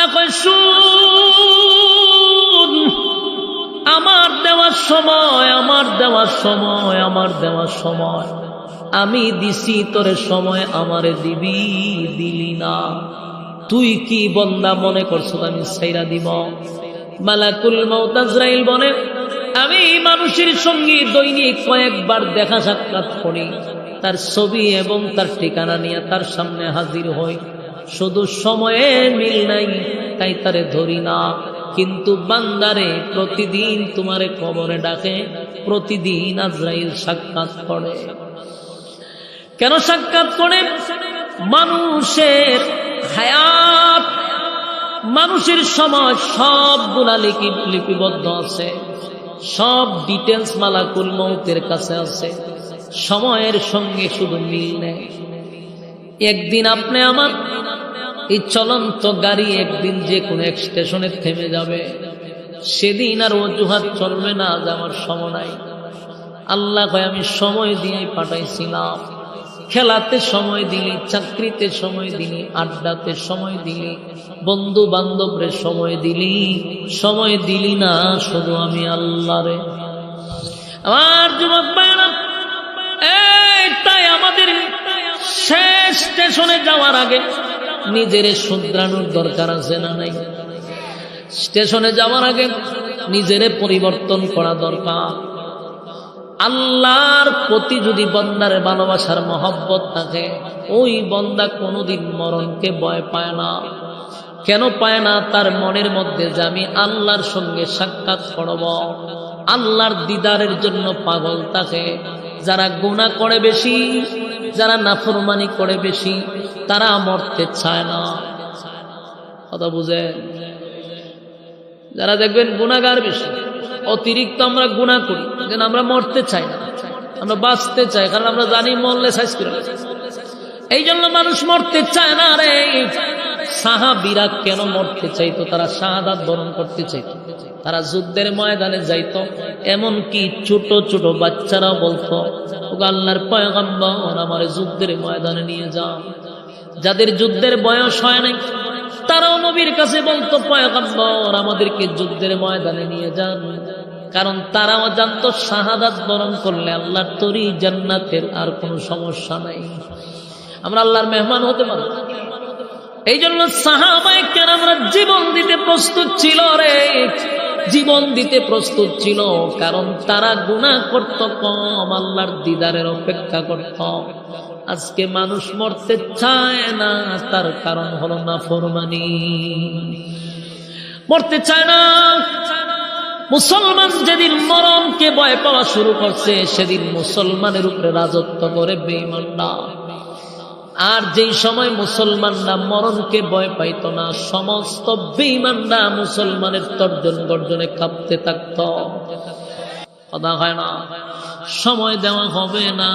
আল্লাহ কয় শুন, আমার দেওয়ার সময়, আমার দেওয়ার সময়, আমার দেওয়ার সময়, আমি দিছি তোরে সময়, আমারে দিবি, দিলি না। তুই কি বন্দা মনে করছো আমি ছাইরা দিব? মালাকুল মউত আজরাইল বলে, আমি মানুষের সঙ্গে দৈনিক কয়েকবার দেখা সাক্ষাৎ করি, তার ছবি এবং তার ঠিকানা নিয়ে তার সামনে হাজির হই, শুধু সময়ে মিল নাই তাই তারে ধরি না। কিন্তু বান্দারে প্রতিদিন তোমারে কবরে ডাকে, প্রতিদিন আজরাইল সাক্ষাৎ করে। কেন সাক্ষাৎ করে? মানুষের হায়াত, মানুষের সময় সবগুলা লিপিবদ্ধ আছে, সব ডিটেলস মালাকুল মউতের কাছে আছে। সময়ের সঙ্গে শুধু মিল নেই। একদিন আপনি আমার এই চলন্ত গাড়ি একদিন যে কোনো এক স্টেশনে থেমে যাবে, সেদিন আর অজুহাত চলবে না যে আমার সময় নাই। আল্লাহ কয় আমি সময় দিয়ে পাঠাইছিলাম। খেলাতে সময় দিলি, চাকরিতে সময় দিলি, আড্ডাতে সময় দিলি, বন্ধু বান্ধবরে সময় দিলি, সময় দিলি না শুধু আমি আল্লাহরে। আমার যুবক ভাইরা, তাই আমাদের শেষ স্টেশনে যাওয়ার আগে নিজের শুধরানোর দরকার আছে না নাই? স্টেশনে যাওয়ার আগে নিজের পরিবর্তন করা দরকার। আল্লাহর প্রতি যদি বন্দার ভালোবাসার মহব্বত থাকে, ওই বন্দা কোনোদিন মরণকে ভয় পায় না। কেন পায় না? তার মনের মধ্যে যে আমি আল্লাহর সঙ্গে সাক্ষাৎ করব, আল্লাহর দিদারের জন্য পাগল থাকে। যারা গুনাহ করে বেশি, যারা নাফরমানি করে বেশি, তারা মরতে চায় না। কথা বুঝেন? যারা দেখবেন গুনাহগার বেশি, অতিরিক্ত আমরা গুনাহ করি, যেন আমরা মরতে চাই না, আমরা বাঁচতে চাই, কারণ আমরা জানি মরলে সাইজ করে। এই জন্য মানুষ মরতে চায় না। রে সাহাবীরা কেন মরতে চাইতো? তারা শাহাদাত বরণ করতে চাইতো, তারা যুদ্ধের ময়দানে যাইতো। এমনকি ছোট ছোট বাচ্চারা বলতো, আল্লাহর পয়গম্বর আমারে যুদ্ধের ময়দানে নিয়ে যাও। যাদের যুদ্ধের বয়স হয় নাই, তারাও নবীর কাছে বলতো, পয়গম্বর আমাদেরকে যুদ্ধের ময়দানে নিয়ে যান। কারণ তারাও জানতো শাহাদাত বরণ করলে আল্লাহর তরি জান্নাতের আর কোনো সমস্যা নাই, আমরা আল্লাহর মেহমান হতে পারব। এই জন্য সাহাবায়ে কেরামরা জীবন দিতে প্রস্তুত ছিল। রে জীবন দিতে প্রস্তুত ছিল, কারণ তারা গুনাহ করত কম, আল্লাহর দিদারের অপেক্ষা করত। আজকে মানুষ মরতে চায় না, তার কারণ হলো নাফরমানি। মরতে চায় না। মুসলমান যেদিন মরণকে ভয় পাওয়া শুরু করছে, সেদিন মুসলমানের উপরে রাজত্ব করে বেঈমানরা। আর যেই সময় মুসলমানরা মরণকে ভয় পাইত না, সমস্ত বেঈমানরা মুসলমানের তর্জন গর্জনে কাঁপতে থাকত। কথা হয় না, সময় দেওয়া হবে না।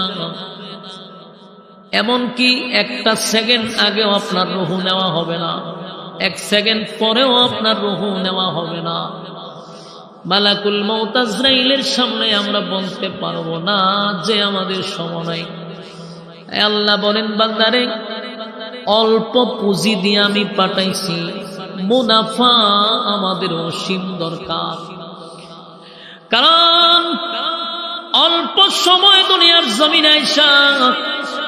এমনকি একটা সেকেন্ড আগেও আপনার রূহ নেওয়া হবে না, এক সেকেন্ড পরেও আপনার রূহ নেওয়া হবে না। মালাকুল মউত আজরাইলের সামনে আমরা বলতে পারবো না যে আমাদের সময় নাই। আল্লাহ বলেন, বান্দারে অল্প পুঁজি দিয়ে আমি পাঠাইছি, মুনাফা আমাদের অসীম দরকার। কারণ অল্প সময় দুনিয়ার জমিনে আইসা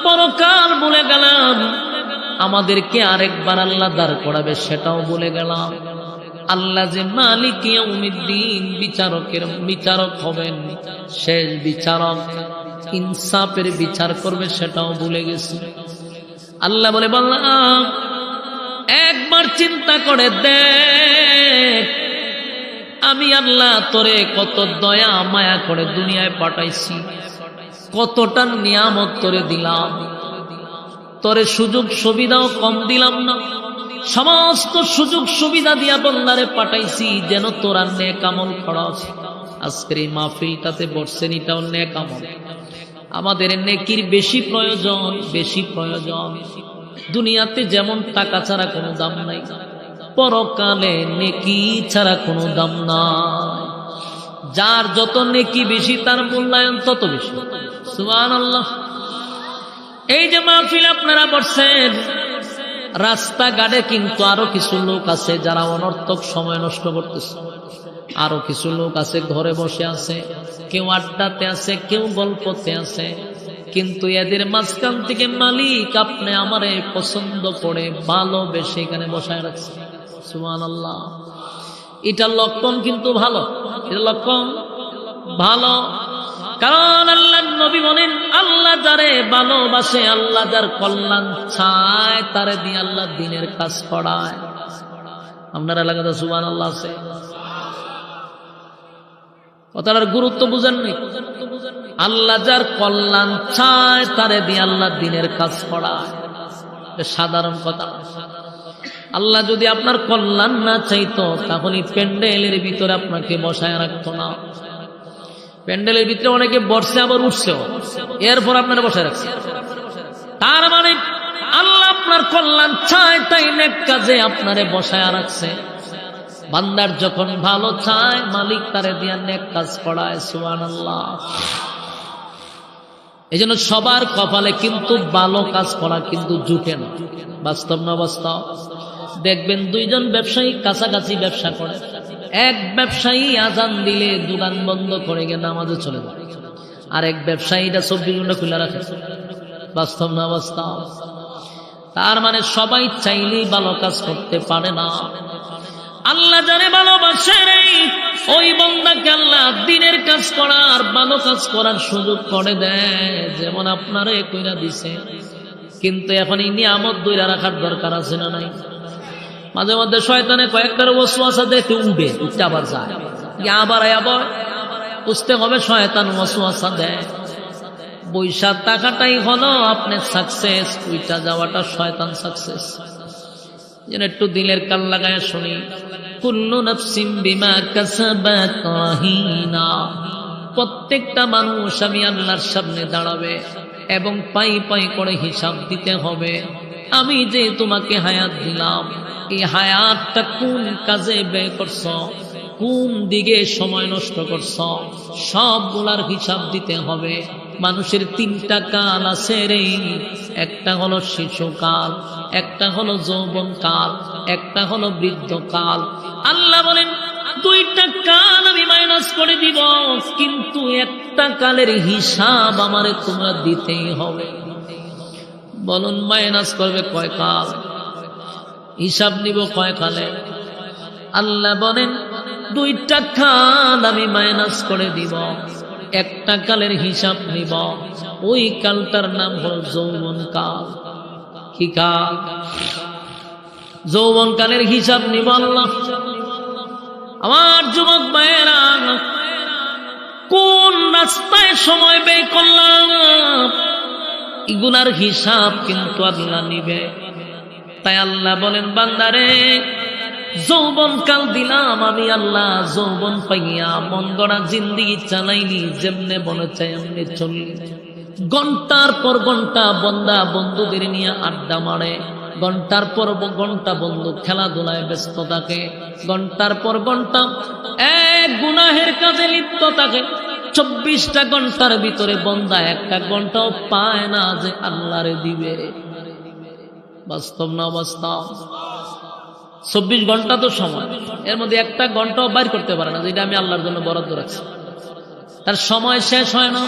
পরকাল ভুলে গেলাম, আমাদেরকে আরেকবার আল্লাহ দাঁড় করাবে সেটাও ভুলে গেলাম। আল্লাহ যে মালিক ইয়াউমিদ্দিন, বিচারক হবেন, শেষ বিচারক, ইনসাফের বিচার করবে সেটাও ভুলে গেছি। আল্লাহ বলে, বান্দা একবার চিন্তা করে দেখ, আমি আল্লাহ তোরে কত দয়া মায়া করে দুনিয়ায় পাঠাইছি, কতটা নিয়ামত তোরে দিলাম, তোরে সুযোগ সুবিধাও কম দিলাম না। সমস্ত সুযোগ সুবিধা দিয়া বন্দারে পাঠাইছি যেন তোরা নেক আমল করস। আজকের এই মাহফিলটাতে বসছেন, এটাও নেক আমল। আমাদের নেকির বেশি প্রয়োজন, বেশি প্রয়োজন। দুনিয়াতে যেমন টাকা ছাড়া কোনো দাম নাই, পরকালে নেকি ছাড়া কোনো দাম নাই। যার যত নেকি বেশি, তার মূল্যায়ন তত বেশি। সুবহানাল্লাহ। এই যে মাহফিল আপনারা বসছেন, রাস্তাঘাটে কিন্তু আরো কিছু লোক আছে যারা অনর্থক সময় নষ্ট করতেছে, আরো কিছু লোক আছে ঘরে বসে আছে, কেউ আড্ডাতে আছে, কেউ গল্পতে আছে, কিন্তু এদের মাঝখান থেকে মালিক আপনি আমারে পছন্দ করে ভালোবেসে এখানে বসায় রাখছে। সুবহানাল্লাহ। এটা লক্ষণ কিন্তু ভালো, এটা লক্ষণ ভালো। কারণ আল্লাহর নবী বলেন, আল্লাহ যারে ভালোবাসে, আল্লাহ যার কল্যাণ চায়, তারে দিয়ে আল্লাহ দ্বীনের কাজ করায়। আপনার এলাকাতে সুবহানাল্লাহ আছে? কথাটার গুরুত্ব বুঝেননি? আল্লাহ যার কল্যাণ চায়, তারে দিয়ে আল্লাহ দ্বীনের কাজ করায়। সাধারণ কথা। আল্লাহ যদি আপনার কল্যাণ না চাইতো, তাহলে প্যান্ডেলের ভিতরে আপনাকে বসায় রাখতো না। প্যান্ডেলের ভিতরে অনেকে বসছে আবার উঠছেও, এরপর আপনারা বসায় রাখছে। তার মানে আল্লাহ আপনার কল্যাণ চায়, তাই নেক কাজে আপনারে বসায় রাখছে। বান্দার যখন ভালো চায়, মালিক তারে দিয়া নেক কাজ করায়। সুবহানাল্লাহ। এই জন্য সবার কপালে কিন্তু ভালো কাজ করা কিন্তু জুটে না। বাস্তব না বাস্তব? দেখবেন দুইজন ব্যবসায়ী কাছাকাছি ব্যবসা করে, এক ব্যবসায়ী আজান দিলে দোকান বন্ধ করে গিয়ে নামাজে চলে যায়, আর এক ব্যবসায়ীটা 24 ঘন্টা খুলে রাখে। বাস্তব না বাস্তব? তার মানে সবাই চাইলেই ভালো কাজ করতে পারে না। আল্লাহ যারে ভালোবাসে রে, ওই বান্দাকে আল্লাহ দ্বীনের কাজ করার, ভালো কাজ করার সুযোগ করে দেয়, যেমন আপনারে কইরা দিছে। কিন্তু এখন এই নিয়ামত ধইরা রাখার দরকার আছে না নাই? মাঝে মধ্যে শয়তানে কয়েকটার ওয়াসওয়াসা দেখে উঠে আবার যায়, আবার বুঝতে হবে শয়তান ওয়াসওয়াসা দেয়। বৈশাখ টাকাটাই হলো আপনি সাকসেস, ওইটা যাওয়াটা শয়তান সাকসেস। যেন একটু দিলের কান লাগায় শুনি, কুল্লু নাফসিন বিমা কাসাবাত রাহিনা। প্রত্যেকটা মানুষ আমি আল্লাহর সামনে দাঁড়াবে এবং পাই পাই করে হিসাব দিতে হবে। আমি যে তোমাকে হায়াত দিলাম, এই হায়াতটা কোন কাজে ব্যয় করছ, কোন দিকে সময় নষ্ট করছ, সবগুলার হিসাব দিতে হবে। মানুষের 3টা কাল আছে রে, একটা হলো শিশুকাল, একটা হলো যৌবনকাল, একটা হলো বৃদ্ধকাল। আল্লাহ বলেন 2টা কাল আমি মাইনাস করে দিব, কিন্তু একটা কালের হিসাব আমারে তোমরা দিতেই হবে। বলুন মাইনাস করবে কয় কাল, হিসাব নিব কয় কালে? আল্লাহ বলেন 2টা কাল আমি মাইনাস করে দিব, একটা কালের হিসাব নিব। ওই কালটার নাম হল যৌবন কাল। কি কাল? যৌবন কালের হিসাব নিব আল্লাহ। আমার যুবক ভাইয়েরা, কোন রাস্তায় সময় ব্যয় করলাম, এগুলার হিসাব কিন্তু আল্লাহ নিবে। তাই আল্লাহ বলেন, বান্দারে যৌবন কাল দিলাম আমি আল্লাহ, যৌবন পাইয়া মন গড়া জিন্দিগি চালাইনি, যেমনে মনে চাই এমনি চললি। ঘন্টার পর ঘন্টা বন্দা বন্ধুদের নিয়ে আড্ডা মারে, ঘন্টার পর ঘন্টা বন্ধু খেলাধুলায় ব্যস্ত থাকে, ঘন্টার পর ঘন্টা এক গুনাহের কাজে লিপ্ত থাকে। 24টা ঘন্টার ভিতরে বন্দা একটা ঘন্টাও পায় না যে আল্লাহরে দিবে। বাস্তব না বাস্তব? 24 ঘন্টা তো সময়, এর মধ্যে একটা ঘন্টাও বাইর করতে পারে না যেটা আমি আল্লাহর জন্য বরাদ্দ রাখছি। তার সময় শেষ হয় না,